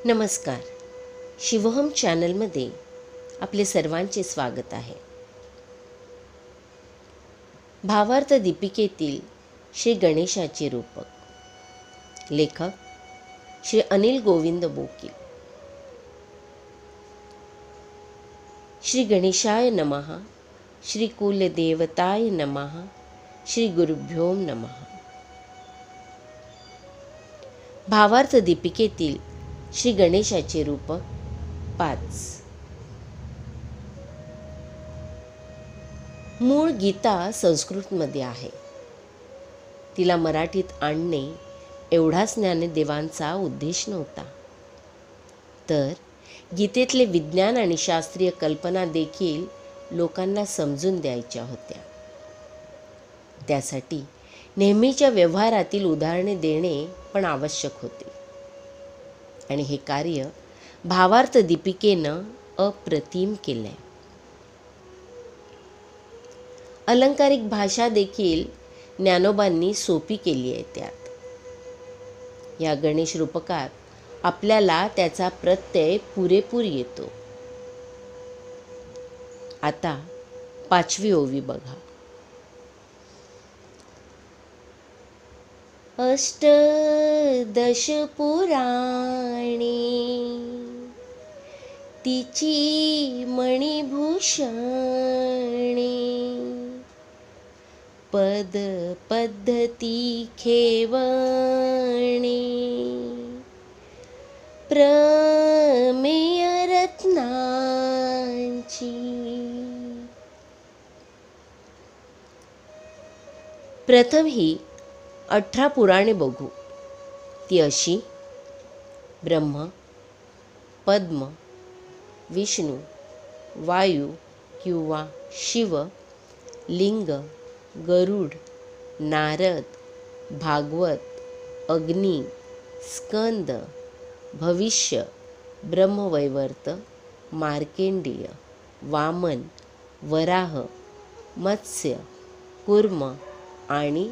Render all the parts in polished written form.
नमस्कार. शिवोहम चॅनलमध्ये आपले सर्वांचे स्वागत आहे. भावार्थ दीपिकेतील श्री गणेशाचे रूपक. लेखक श्री अनिल गोविंद बोकील. श्री गणेशाय नमः. श्री कुलदेवताय नमः. श्री गुरुभ्यो नमः. भावार्थ दीपिकेतील श्री गणेशाचे रूपक 5. मूळ गीता संस्कृतमध्ये आहे. तिला मराठीत आणणे एवढाच ज्ञानदेवांचा उद्देश नव्हता, तर गीतेतले विज्ञान आणि शास्त्रीय कल्पना देखील लोकांना समजून द्यायच्या होत्या. त्यासाठी नेहमीच्या व्यवहारातील उदाहरणे देणे पण आवश्यक होते. आणि हे कार्य भावार्थ दीपिकेनं अप्रतिम केले. अलंकारिक भाषा देखील ज्ञानोबांनी सोपी केली आहे. त्यात या गणेश रूपकात आपल्याला त्याचा प्रत्यय पुरेपूर येतो. आता 5वी ओवी बघा. अष्टदश पुराणे तिची मणिभूषणे, पद पद्धती खेवणे, प्रमेय रत्नांची. प्रथम ही 18 पुराणे बघू. ती अशी: ब्रह्म, पद्म, विष्णू, वायू किंवा शिव, लिंग, गरुड, नारद, भागवत, अग्नी, स्कंद, भविष्य, ब्रह्मवैवर्त, मार्केंडेय, वामन, वराह, मत्स्य, कूर्म आणि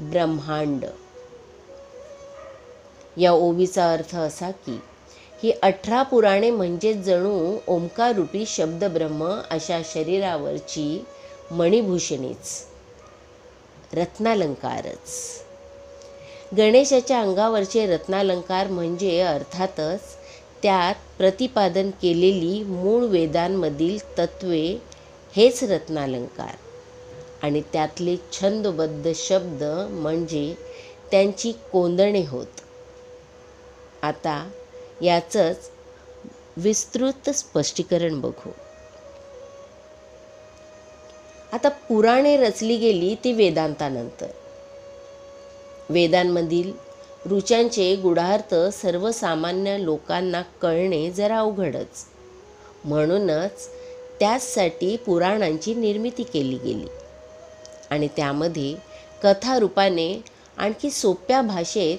ब्रह्मांड. या ओवीचा अर्थ असा की ही 18 पुराणे म्हणजे जणू ओंकाररूपी शब्द ब्रह्म अशा शरीरावरची मणिभूषणेच, रत्नालंकारच. गणेशाच्या अंगावरचे रत्नालंकार म्हणजे अर्थातच त्यात प्रतिपादन केलेली मूळ वेदांमधील तत्वे हेच रत्नालंकार आणि त्यातले छंदबद्ध शब्द म्हणजे त्यांची कोंदणे होत. आता याचंच विस्तृत स्पष्टीकरण बघू. आता पुराणे रचली गेली ती वेदांतानंतर. वेदांमधील ऋचांचे गूढार्थ सर्वसामान्य लोकांना कळणे जरा अवघडच. म्हणूनच त्याचसाठी पुराणांची निर्मिती केली गेली आणि त्यामध्ये कथारूपाने आणखी सोप्या भाषेत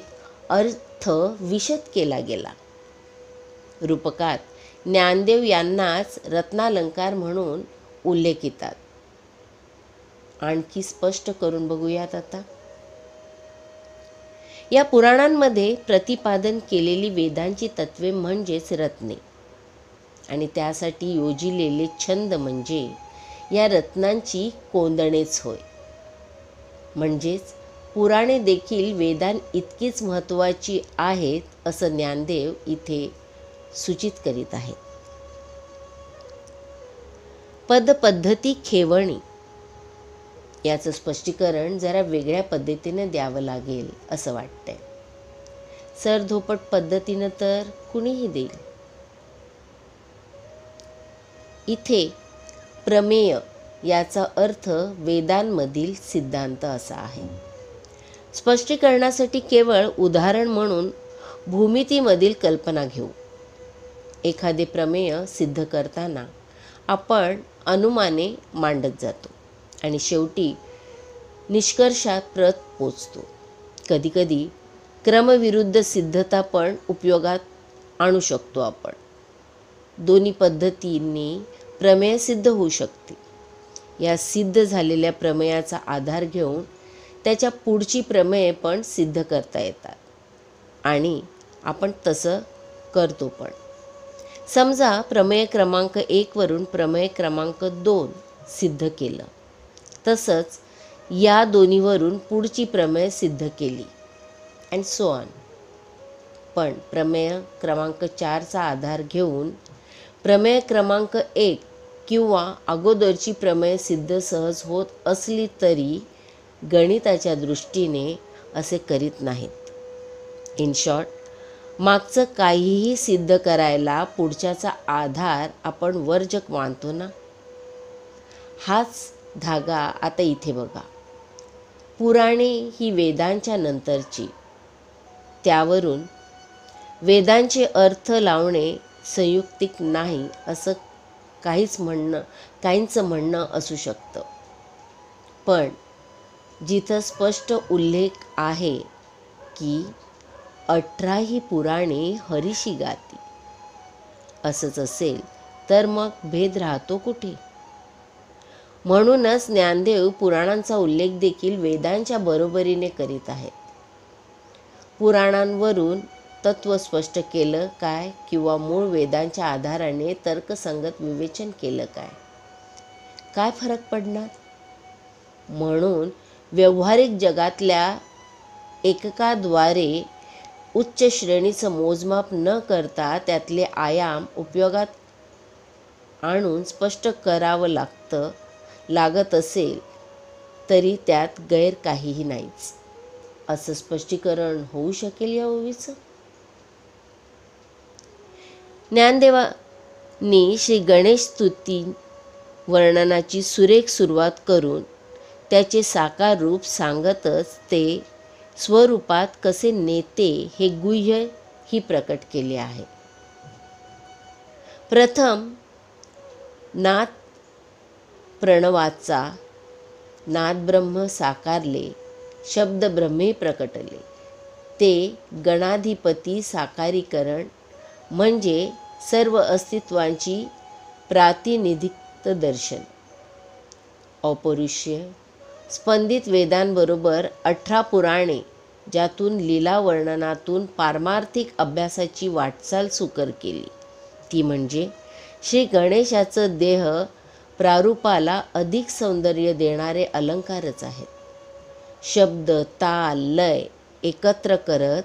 अर्थ विशद केला गेला. रूपकात ज्ञानदेव यांनाच रत्नालंकार म्हणून उल्लेखितात. आणखी स्पष्ट करून बघूयात आता. या पुराणांमध्ये प्रतिपादन केलेली वेदांची तत्वे म्हणजेच रत्ने आणि त्यासाठी योजिलेले छंद म्हणजे या रत्नांची कोंदणेच होय. म्हणजेच पुराणे देखील वेदां इतकीच महत्त्वाची आहेत असं ज्ञानदेव इथे सूचित करीत आहेत. पदपद्धती खेवणी याचं स्पष्टीकरण जरा वेगळ्या पद्धतीने द्यावं लागेल असं वाटतंय. सरधोपट पद्धतीनं तर कुणीही देईल. इथे प्रमेय याचा अर्थ वेदांमधील सिद्धांत असा आहे. स्पष्टीकरणासाठी केवळ उदाहरण म्हणून भूमितीमधील कल्पना घेऊ. एखादे प्रमेय सिद्ध करताना आपण अनुमाने मांडत जातो आणि शेवटी निष्कर्षात परत पोचतो. कधीकधी क्रमविरुद्ध सिद्धता पण उपयोगात आणू शकतो आपण. दोन्ही पद्धतींनी प्रमेय सिद्ध होऊ शकते. या सिद्ध झालेल्या प्रमेयाचा आधार घेऊन त्याच्या पुढची प्रमेय पण सिद्ध करता येतात आणि आपण तसं करतो पण. समजा प्रमेय क्रमांक 1 वरून प्रमेय क्रमांक 2 सिद्ध केलं, तसंच या दोन्हीवरून पुढची प्रमेय सिद्ध केली अँड सो ऑन. पण प्रमेय क्रमांक 4चा आधार घेऊन प्रमेय क्रमांक 1 किंवा अगोदरची प्रमेय सिद्ध सहज होत असली तरी गणिताच्या दृष्टीने असे करीत नाहीत. इन शॉर्ट, मागचं काहीही सिद्ध करायला पुढच्याचा आधार आपण वर्जक मानतो ना. हाच धागा आता इथे बघा. पुराणे ही वेदांच्या नंतरची, त्यावरून वेदांचे अर्थ लावणे संयुक्तिक नाही असं काहींचं म्हणणं असू शकतं. पण जिथं स्पष्ट उल्लेख आहे की 18 पुराणे हरीशी गाती, असंच असेल तर मग भेद राहतो कुठे? म्हणूनच ज्ञानदेव पुराणांचा उल्लेख देखील वेदांच्या बरोबरीने करीत आहेत. पुराणांवरून तत्त्व स्पष्ट केलं काय किंवा मूळ वेदांच्या आधाराने तर्कसंगत विवेचन केलं काय फरक पडणार? म्हणून व्यावहारिक जगातल्या एककाद्वारे उच्च श्रेणीचं मोजमाप न करता त्यातले आयाम उपयोगात आणून स्पष्ट करावं लागत असेल तरी त्यात गैर काहीही नाहीच, असं स्पष्टीकरण होऊ शकेल या ओवीचं. ज्ञानदेवांनी श्री गणेश स्तुती वर्णनाची सुरेख सुरुवात करून त्याचे साकार रूप सांगतच ते स्वरूपात कसे नेते हे गुह्य ही प्रकट केले आहे. प्रथम नाद प्रणवाचा नादब्रह्म साकारले, शब्द ब्रह्मे प्रकटले. ते गणाधिपती साकारीकरण म्हणजे सर्व अस्तित्वांची प्रातिनिधिक दर्शन. अपौरुषेय स्पंदित वेदांबरोबर 18 पुराणे, ज्यातून लीला वर्णनातून पारमार्थिक अभ्यासाची वाटचाल सुकर केली, ती म्हणजे श्री गणेशाचं देह प्रारूपाला अधिक सौंदर्य देणारे अलंकारच आहेत. शब्द, ताल, लय एकत्र करत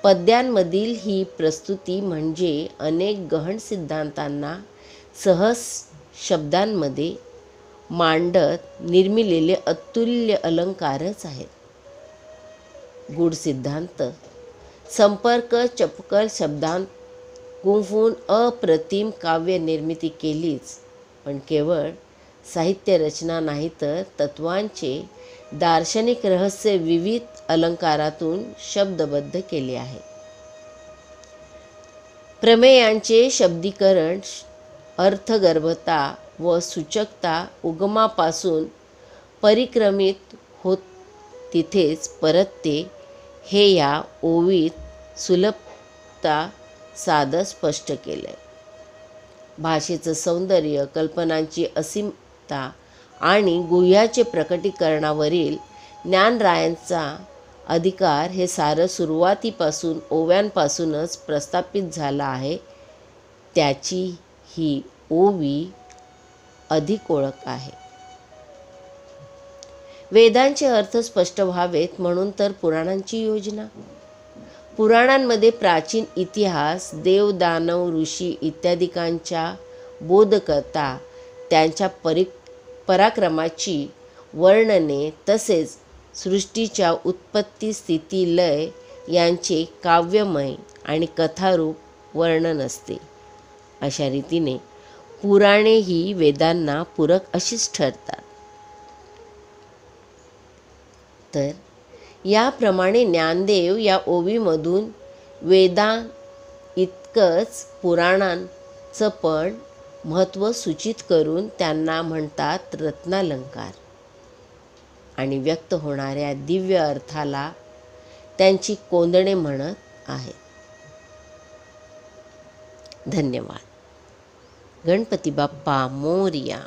पद्यांमधील ही प्रस्तुती म्हणजे अनेक गहन सिद्धांतांना सहज शब्दांमध्ये मांडत निर्मिलेले अतुल्य अलंकारच आहेत. गूढ सिद्धांत संपर्क चपकल शब्दांत गुंफून अप्रतिम काव्य निर्मिती केलीच, पण केवळ साहित्य रचना नाही तर तत्वांचे दार्शनिक रहस्य विविध अलंकारातून शब्दबद्ध केले आहे. प्रमेयांचे शब्दीकरण, अर्थगर्भता व सूचकता उगमापासून परिक्रमित होत तिथेच परतते हे या ओवीत सुलभता साधं स्पष्ट केलंय. भाषेचं सौंदर्य, कल्पनांची असीमता आणि गुह्याचे प्रकटीकरणावरील ज्ञानरायांचा अधिकार हे सारं सुरुवातीपासून ओव्यांपासूनच प्रस्थापित झालं आहे. त्याची ही ओवी अधिक ओळख आहे. वेदांचे अर्थ स्पष्ट व्हावेत म्हणून तर पुराणांची योजना. पुराणांमध्ये प्राचीन इतिहास, देव, दानव, ऋषी इत्यादिकांच्या बोधकथा, त्यांच्या पराक्रमाची वर्णने तसेच सृष्टीच्या उत्पत्ती, स्थिती, लय यांचे काव्यमय आणि कथारूप वर्णन असते. अशा रीतीने पुराणे ही वेदांना पूरक अशीच ठरतात. तर याप्रमाणे ज्ञानदेव या ओवीमधून वेदां इतकंच पुराणांचं पण महत्त्व सूचित करून त्यांना म्हणतात रत्नालंकार आणि व्यक्त होणाऱ्या दिव्य अर्थाला त्यांची कोंदणे म्हणत आहेत. धन्यवाद. गणपती बाप्पा मोरया.